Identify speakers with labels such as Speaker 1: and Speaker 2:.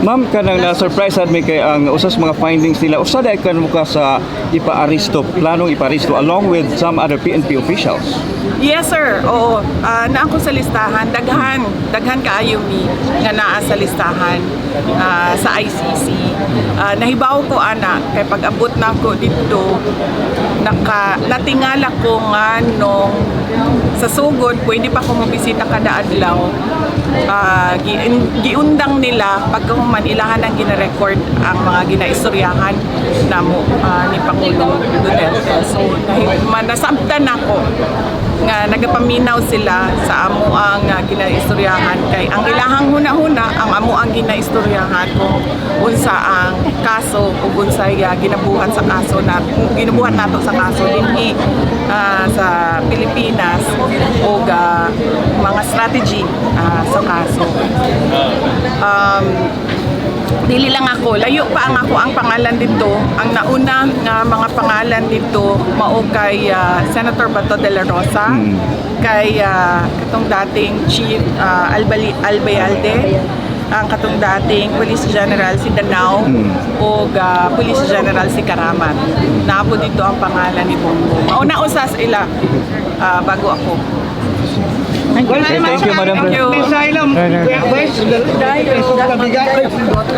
Speaker 1: Ma'am, kanang na-surprise at may kay ang usas mga findings nila. Usa dahil ka mo ka sa ipa-aristo, planong ipa-aristo along with some other PNP officials.
Speaker 2: Yes sir, oo. Na ako sa listahan, daghan kaayo mi nga naa sa listahan sa ICC. Nahibaw ko ana kay pag-abot na ko dito natingala ko nga nung sa sugod pwede pa ko mabisita kada adlaw. Giundang nila pagkahuman ilahan ang gina-record ang mga ginaistoryahan namo ni Pangulong Duterte. So nasabtan ako nga nagapaminaw sila sa amo ang ginaistoryahan kay ang ilahang huna-huna ang amo ang ginaistoryahan kung unsa ang kaso o unsay ginabuhat sa kaso na ginabuhat nato sa kaso dinhi sa Pilipinas o mga strategy sa kaso. Dili lang ako, layo pa ang pangalan dito. Ang nauna nga mga pangalan dito mao kay Senator Bato de la Rosa, kay katong dating Chief Albayalde, ang katong dating Police General si Danao o Police General si Karamat. Naabo dito ang pangalan ni Bongbong. Mauna usas ila bago ako.
Speaker 1: Thank you, Madam President.
Speaker 2: Thank you.